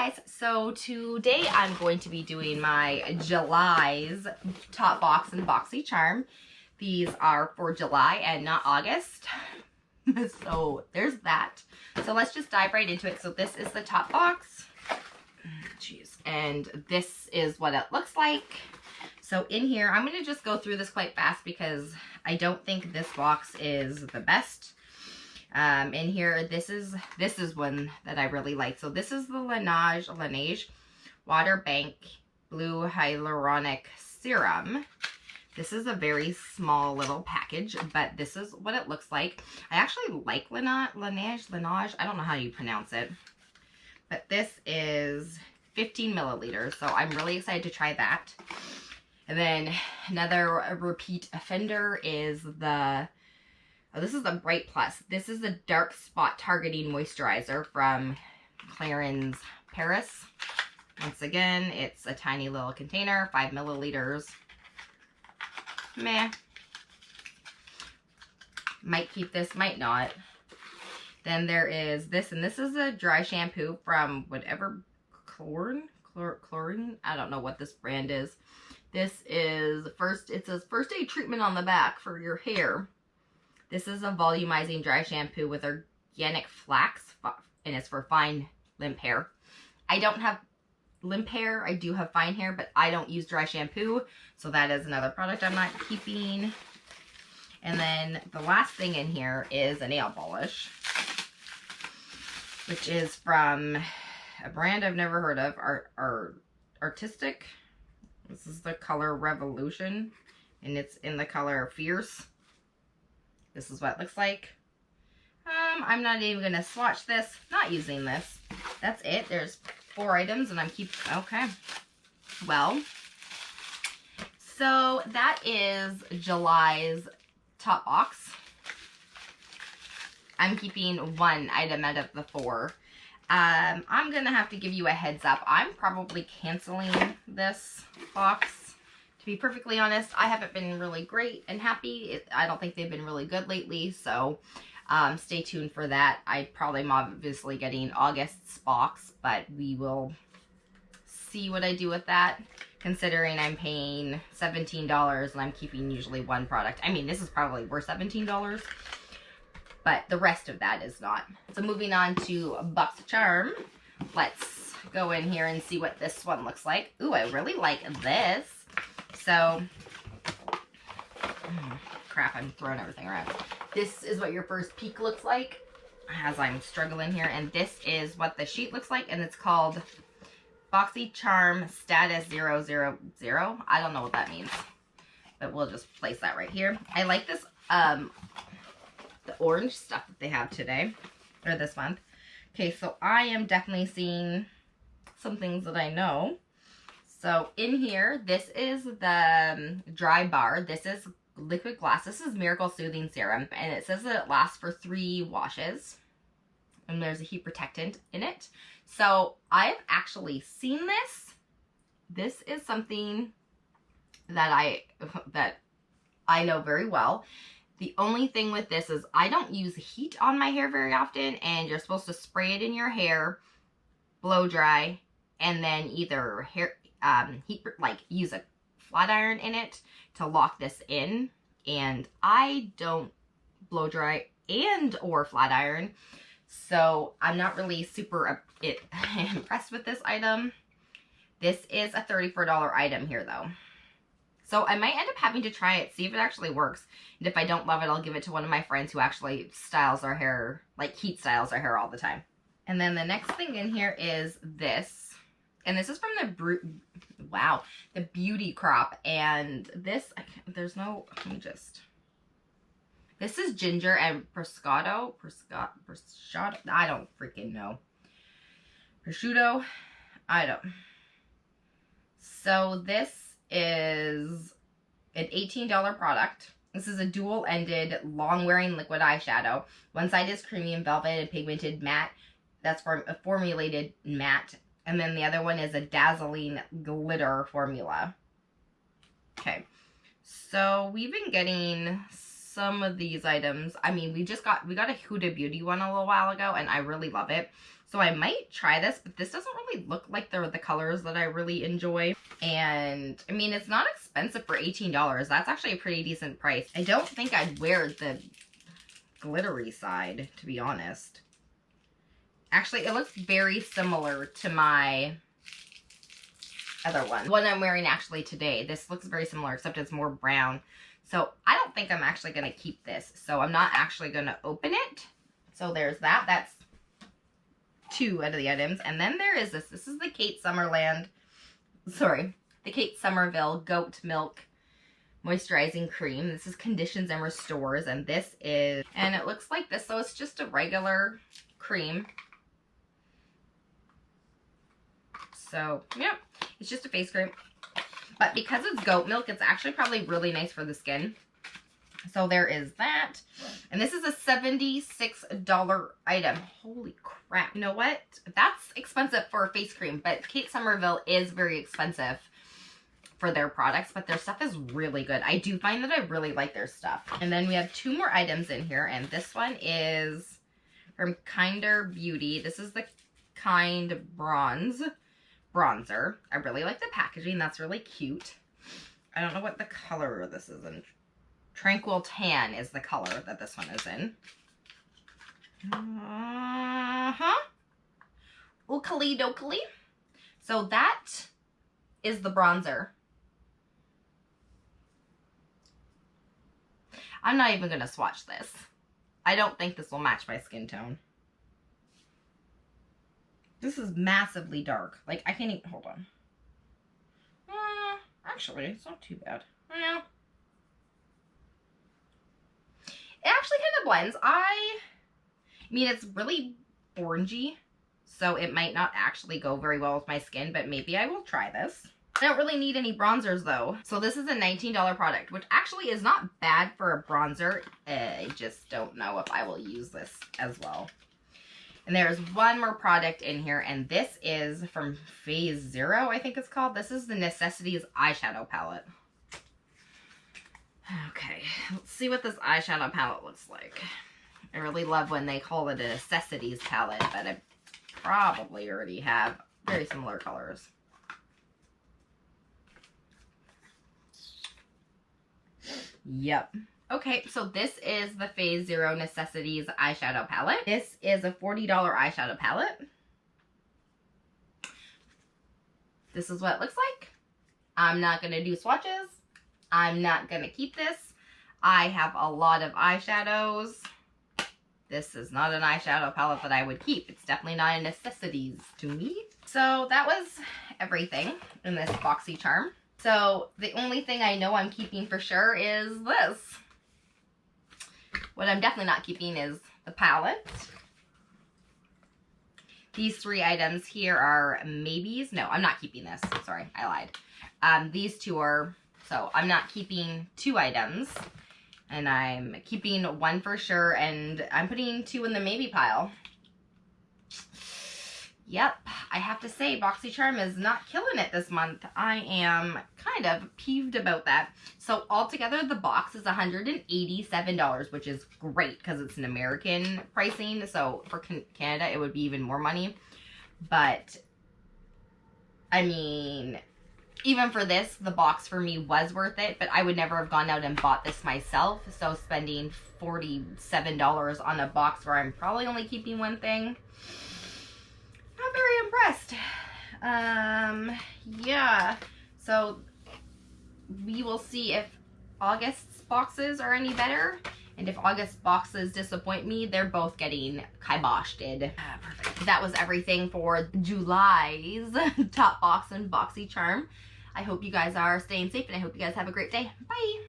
guys, so today I'm going to be doing my July's Top Box and Boxy Charm. These are for July and not August. So there's that. So let's just dive right into it. So this is the Top Box. Jeez. And this is what it looks like. So in here, I'm going to just go through this quite fast because I don't think this box is the best. In here, this is one that I really like. So this is the Laneige Water Bank Blue Hyaluronic Serum. This is a very small little package, but this is what it looks like. I actually like Laneige. I don't know how you pronounce it. But this is 15 milliliters, so I'm really excited to try that. And then another repeat offender is the... Oh, this is the Bright Plus. This is the Dark Spot Targeting Moisturizer from Clarins Paris. Once again, it's a tiny little container, 5 milliliters. Meh. Might keep this, might not. Then there is this, and this is a dry shampoo from whatever, chlorine? I don't know what this brand is. This is, it says first aid treatment on the back for your hair. This is a volumizing dry shampoo with organic flax, and it's for fine limp hair. I don't have limp hair. I do have fine hair, but I don't use dry shampoo, so that is another product I'm not keeping. And then the last thing in here is a nail polish, which is from a brand I've never heard of, Artistic. This is the color Revolution, and it's in the color Fierce. This is what it looks like. I'm not even going to swatch this. Not using this. That's it. There's 4 items and I'm keeping... Okay. Well, so that is July's Top Box. I'm keeping 1 item out of the 4. I'm going to have to give you a heads up. I'm probably canceling this box. To be perfectly honest, I haven't been really great and happy. I don't think they've been really good lately, so stay tuned for that. I probably am obviously getting August's box, but we will see what I do with that, considering I'm paying $17 and I'm keeping usually 1 product. I mean, this is probably worth $17, but the rest of that is not. So moving on to boxycharm, let's go in here and see what this one looks like. Ooh, I really like this. So, crap, I'm throwing everything around. This is what your first peek looks like as I'm struggling here. And this is what the sheet looks like. And it's called boxycharm Status 000. I don't know what that means, but we'll just place that right here. I like this, the orange stuff that they have today, or this month. Okay, so I am definitely seeing some things that I know. So in here, this is the dry bar. This is liquid glass. This is Miracle Soothing Serum. And it says that it lasts for 3 washes. And there's a heat protectant in it. So I've actually seen this. This is something that I know very well. The only thing with this is I don't use heat on my hair very often. And you're supposed to spray it in your hair, blow dry, and then either use a flat iron in it to lock this in. And I don't blow dry and or flat iron, so I'm not really super impressed with this item. This is a $34 item here though, so I might end up having to try it, see if it actually works. And if I don't love it, I'll give it to one of my friends who actually styles our hair, like heat styles our hair all the time. And then the next thing in here is this. And this is from the Beauty Crop. And this, this is ginger and prosciutto. I don't freaking know. Prosciutto. I don't. So this is an $18 product. This is a dual-ended, long-wearing liquid eyeshadow. One side is creamy and velvet and pigmented matte. That's for a formulated matte. And then the other one is a dazzling glitter formula. Okay, so we've been getting some of these items. I mean, we got a Huda Beauty one a little while ago, and I really love it. So I might try this, but this doesn't really look like they're the colors that I really enjoy. And I mean, it's not expensive for $18. That's actually a pretty decent price. I don't think I'd wear the glittery side, to be honest. Actually, it looks very similar to my other one. The one I'm wearing actually today. This looks very similar, except it's more brown. So I don't think I'm actually going to keep this. So I'm not actually going to open it. So there's that. That's 2 out of the items. And then there is this. This is the Kate Somerville Goat Milk Moisturizing Cream. This is Conditions and Restores. And this is, and it looks like this. So it's just a regular cream. So, yeah, it's just a face cream. But because it's goat milk, it's actually probably really nice for the skin. So there is that. And this is a $76 item. Holy crap. You know what? That's expensive for a face cream. But Kate Somerville is very expensive for their products. But their stuff is really good. I do find that I really like their stuff. And then we have 2 more items in here. And this one is from Kinder Beauty. This is the Kind Bronzer. I really like the packaging. That's really cute. I don't know what the color of this is in. Tranquil Tan is the color that this one is in. Oakley dokley. So that is the bronzer. I'm not even going to swatch this. I don't think this will match my skin tone. This is massively dark. Like, I can't even, hold on. Actually, it's not too bad. Yeah. It actually kind of blends. I mean, it's really orangey, so it might not actually go very well with my skin, but maybe I will try this. I don't really need any bronzers, though. So this is a $19 product, which actually is not bad for a bronzer. I just don't know if I will use this as well. And there's one more product in here, and this is from Phase Zero, I think it's called. This is the Necessities eyeshadow palette. Okay, let's see what this eyeshadow palette looks like. I really love when they call it a Necessities palette, but I probably already have very similar colors. Yep. Okay, so this is the Phase Zero Necessities eyeshadow palette. This is a $40 eyeshadow palette. This is what it looks like. I'm not going to do swatches. I'm not going to keep this. I have a lot of eyeshadows. This is not an eyeshadow palette that I would keep. It's definitely not a necessities to me. So that was everything in this boxy charm. So the only thing I know I'm keeping for sure is this. What I'm definitely not keeping is the palette. These 3 items here are maybes. No, I'm not keeping this. Sorry, I lied. These 2 are, so I'm not keeping 2 items. And I'm keeping 1 for sure, and I'm putting 2 in the maybe pile. Yep, I have to say, BoxyCharm is not killing it this month. I am kind of peeved about that. So altogether, the box is $187, which is great because it's an American pricing. So for Canada, it would be even more money. But, I mean, even for this, the box for me was worth it. But I would never have gone out and bought this myself. So spending $47 on a box where I'm probably only keeping 1 thing. Not very impressed. Yeah. So we will see if August's boxes are any better. And if August's boxes disappoint me, they're both getting kiboshed. Perfect. That was everything for July's Top Box and Boxy Charm. I hope you guys are staying safe, and I hope you guys have a great day. Bye.